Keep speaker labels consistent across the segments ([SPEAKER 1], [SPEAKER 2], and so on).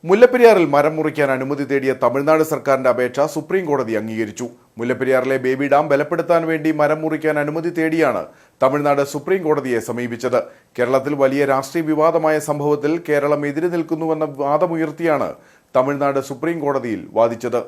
[SPEAKER 1] മുല്ലപ്പെരിയാറിൽ മരം മുറിക്കാൻ അനുമതി തേടിയ തമിഴ്നാട് സർക്കാരിന്റെ അപേക്ഷ സുപ്രീം കോടതി അംഗീകരിച്ചു. മുല്ലപ്പെരിയാറിലെ ബേബി ഡാം ബലപ്പെടുത്താൻ വേണ്ടി മരം മുറിക്കാൻ അനുമതി തേടിയാണ് തമിഴ്നാട് സുപ്രീം കോടതിയെ സമീപിച്ചത്. കേരളത്തിൽ വലിയ രാഷ്ട്രീയ വിവാദമായ സംഭവത്തിൽ കേരളം എതിര് നിൽക്കുന്നുവെന്ന വാദമുയർത്തിയാണ് തമിഴ്നാട് സുപ്രീം കോടതിയിൽ വാദിച്ചത്.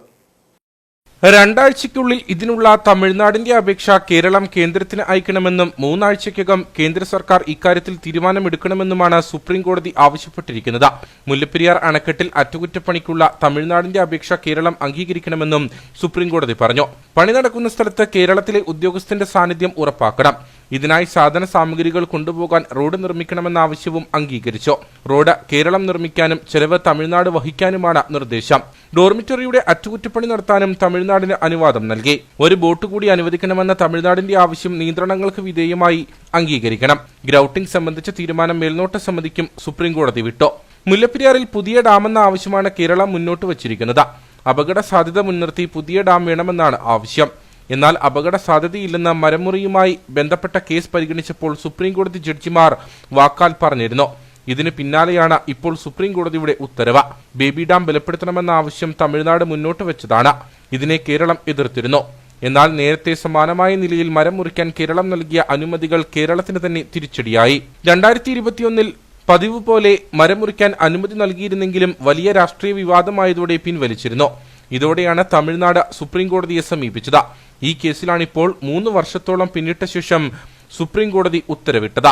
[SPEAKER 2] രണ്ടാഴ്ചയ്ക്കുള്ളിൽ ഇതിനുള്ള തമിഴ്നാടിന്റെ അപേക്ഷ കേരളം കേന്ദ്രത്തിന് അയക്കണമെന്നും 3 ആഴ്ചയ്ക്കകം കേന്ദ്ര സർക്കാർ ഇക്കാര്യത്തിൽ തീരുമാനമെടുക്കണമെന്നുമാണ് സുപ്രീം കോടതി ആവശ്യപ്പെട്ടിരിക്കുന്നത്. മുല്ലപ്പെരിയാർ അണക്കെട്ടിൽ അറ്റകുറ്റപ്പണിക്കുള്ള തമിഴ്നാടിന്റെ അപേക്ഷ കേരളം അംഗീകരിക്കണമെന്നും സുപ്രീം കോടതി പറഞ്ഞു. പണി നടക്കുന്ന സ്ഥലത്ത് കേരളത്തിലെ ഉദ്യോഗസ്ഥന്റെ സാന്നിധ്യം ഉറപ്പാക്കണം. ഇതിനായി സാധന സാമഗ്രികൾ കൊണ്ടുപോകാൻ റോഡ് നിർമ്മിക്കണമെന്ന ആവശ്യവും അംഗീകരിച്ചു. റോഡ് കേരളം നിർമ്മിക്കാനും ചെലവ് തമിഴ്നാട് വഹിക്കാനുമാണ് നിർദ്ദേശം. ഡോർമിറ്ററിയുടെ അറ്റകുറ്റപ്പണി നടത്താനും തമിഴ്നാടിന് അനുവാദം നൽകി. ഒരു ബോട്ട് കൂടി അനുവദിക്കണമെന്ന തമിഴ്നാടിന്റെ ആവശ്യം നിയന്ത്രണങ്ങൾക്ക് വിധേയമായി അംഗീകരിക്കണം. ഗ്രൗട്ടിംഗ് സംബന്ധിച്ച തീരുമാനം മേൽനോട്ട സമിതിക്കും സുപ്രീം കോടതി വിട്ടു. മുല്ലപ്പെരിയാറിൽ പുതിയ ഡാമെന്ന ആവശ്യമാണ് കേരളം മുന്നോട്ട് വച്ചിരിക്കുന്നത്. അപകട സാധ്യത മുൻനിർത്തി പുതിയ ഡാം വേണമെന്നാണ് ആവശ്യം. എന്നാൽ അപകട സാധ്യതയില്ലെന്ന മരമുറിയുമായി ബന്ധപ്പെട്ട കേസ് പരിഗണിച്ചപ്പോൾ സുപ്രീം കോടതി ജഡ്ജിമാർ വാക്കാൽ പറഞ്ഞിരുന്നു. ഇതിന് പിന്നാലെയാണ് ഇപ്പോൾ സുപ്രീം കോടതിയുടെ ഉത്തരവ്. ബേബി ഡാം ബലപ്പെടുത്തണമെന്ന ആവശ്യം തമിഴ്നാട് മുന്നോട്ട് വെച്ചതാണ്. ഇതിനെ കേരളം എതിർത്തിരുന്നു. എന്നാൽ നേരത്തെ സമാനമായ നിലയിൽ മരം മുറിക്കാൻ കേരളം നൽകിയ അനുമതികൾ കേരളത്തിന് തന്നെ തിരിച്ചടിയായി. 2021 പതിവ് പോലെ മരം മുറിക്കാൻ അനുമതി നൽകിയിരുന്നെങ്കിലും വലിയ രാഷ്ട്രീയ വിവാദമായതോടെ പിൻവലിച്ചിരുന്നു. ഇതോടെയാണ് തമിഴ്നാട് സുപ്രീം കോടതിയെ സമീപിച്ചത്. ഈ കേസിലാണിപ്പോൾ 3 വർഷത്തോളം പിന്നിട്ട ശേഷം സുപ്രീം കോടതി ഉത്തരവിട്ടത്.